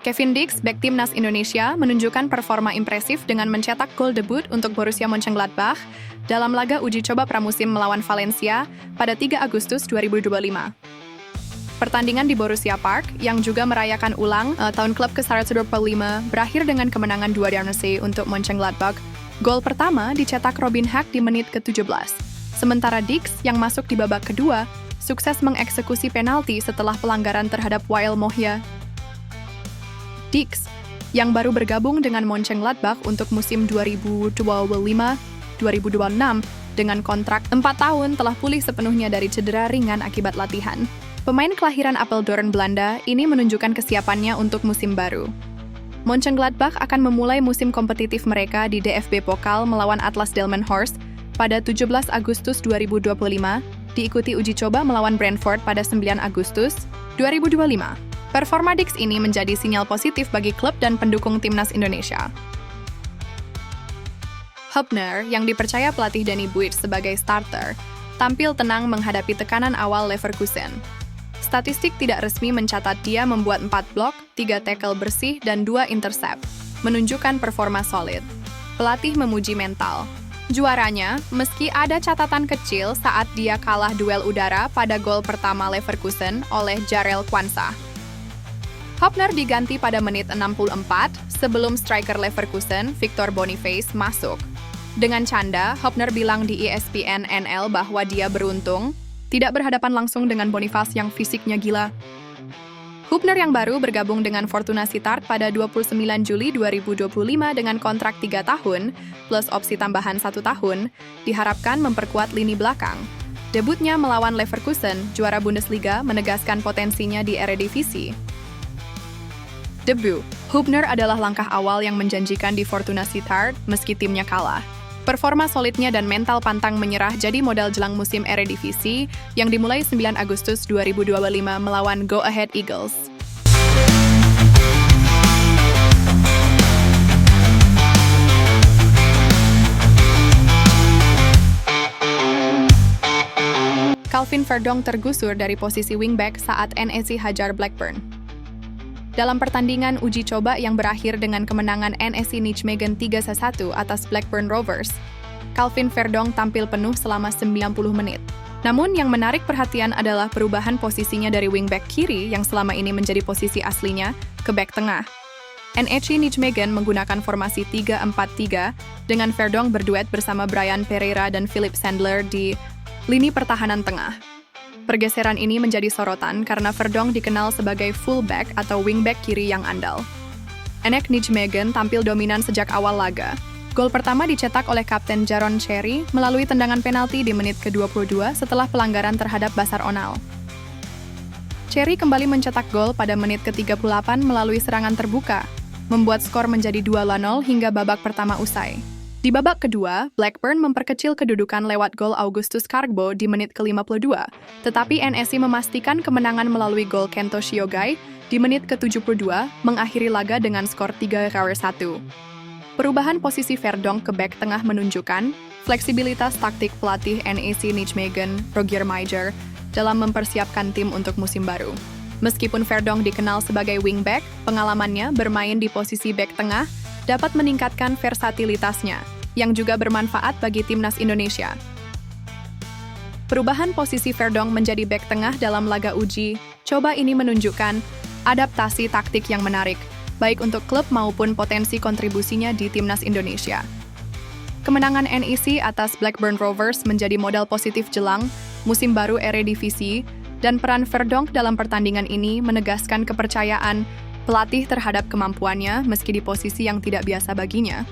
Kevin Dix, bek timnas Indonesia, menunjukkan performa impresif dengan mencetak gol debut untuk Borussia Mönchengladbach dalam laga uji coba pramusim melawan Valencia pada 3 Agustus 2025. Pertandingan di Borussia Park, yang juga merayakan ulang tahun klub ke-125, berakhir dengan kemenangan 2-0 untuk Mönchengladbach. Gol pertama dicetak Robin Hack di menit ke-17. Sementara Dix, yang masuk di babak kedua, sukses mengeksekusi penalti setelah pelanggaran terhadap Wael Mohya. Dix, yang baru bergabung dengan Mönchengladbach untuk musim 2025-2026 dengan kontrak 4 tahun, telah pulih sepenuhnya dari cedera ringan akibat latihan. Pemain kelahiran Apeldoorn, Belanda, ini menunjukkan kesiapannya untuk musim baru. Mönchengladbach akan memulai musim kompetitif mereka di DFB Pokal melawan Atlas Delmenhorst pada 17 Agustus 2025, diikuti uji coba melawan Brentford pada 9 Agustus 2025. Performa Dix ini menjadi sinyal positif bagi klub dan pendukung timnas Indonesia. Hübner, yang dipercaya pelatih Danny Buit sebagai starter, tampil tenang menghadapi tekanan awal Leverkusen. Statistik tidak resmi mencatat dia membuat 4 blok, 3 tackle bersih, dan 2 intercept, menunjukkan performa solid. Pelatih memuji mental. Juaranya, meski ada catatan kecil saat dia kalah duel udara pada gol pertama Leverkusen oleh Jarell Quansah. Hübner diganti pada menit 64 sebelum striker Leverkusen, Victor Boniface, masuk. Dengan canda, Hübner bilang di ESPN NL bahwa dia beruntung tidak berhadapan langsung dengan Boniface yang fisiknya gila. Hübner yang baru bergabung dengan Fortuna Sittard pada 29 Juli 2025 dengan kontrak 3 tahun plus opsi tambahan 1 tahun, diharapkan memperkuat lini belakang. Debutnya melawan Leverkusen, juara Bundesliga, menegaskan potensinya di Eredivisie. Debut, Hübner adalah langkah awal yang menjanjikan di Fortuna Sittard meski timnya kalah. Performa solidnya dan mental pantang menyerah jadi modal jelang musim Eredivisie yang dimulai 9 Agustus 2025 melawan Go Ahead Eagles. Calvin Verdonk tergusur dari posisi wingback saat NEC hajar Blackburn. Dalam pertandingan uji coba yang berakhir dengan kemenangan NEC Nijmegen 3-1 atas Blackburn Rovers, Calvin Verdonk tampil penuh selama 90 menit. Namun yang menarik perhatian adalah perubahan posisinya dari wingback kiri yang selama ini menjadi posisi aslinya ke back tengah. NEC Nijmegen menggunakan formasi 3-4-3 dengan Verdonk berduet bersama Brian Pereira dan Philip Sandler di lini pertahanan tengah. Pergeseran ini menjadi sorotan karena Verdonk dikenal sebagai fullback atau wingback kiri yang andal. NEC Nijmegen tampil dominan sejak awal laga. Gol pertama dicetak oleh Kapten Jaron Cherry melalui tendangan penalti di menit ke-22 setelah pelanggaran terhadap Basar Onal. Cherry kembali mencetak gol pada menit ke-38 melalui serangan terbuka, membuat skor menjadi 2-0 hingga babak pertama usai. Di babak kedua, Blackburn memperkecil kedudukan lewat gol Augustus Cargbo di menit ke-52, tetapi NEC memastikan kemenangan melalui gol Kento Shiogai di menit ke-72, mengakhiri laga dengan skor 3-1. Perubahan posisi Verdonk ke bek tengah menunjukkan fleksibilitas taktik pelatih NEC Nijmegen, Rogier Meijer, dalam mempersiapkan tim untuk musim baru. Meskipun Verdonk dikenal sebagai wingback, pengalamannya bermain di posisi bek tengah dapat meningkatkan versatilitasnya, yang juga bermanfaat bagi timnas Indonesia. Perubahan posisi Verdonk menjadi bek tengah dalam laga uji coba ini menunjukkan adaptasi taktik yang menarik, baik untuk klub maupun potensi kontribusinya di timnas Indonesia. Kemenangan NEC atas Blackburn Rovers menjadi modal positif jelang musim baru Eredivisie, dan peran Verdonk dalam pertandingan ini menegaskan kepercayaan pelatih terhadap kemampuannya meski di posisi yang tidak biasa baginya.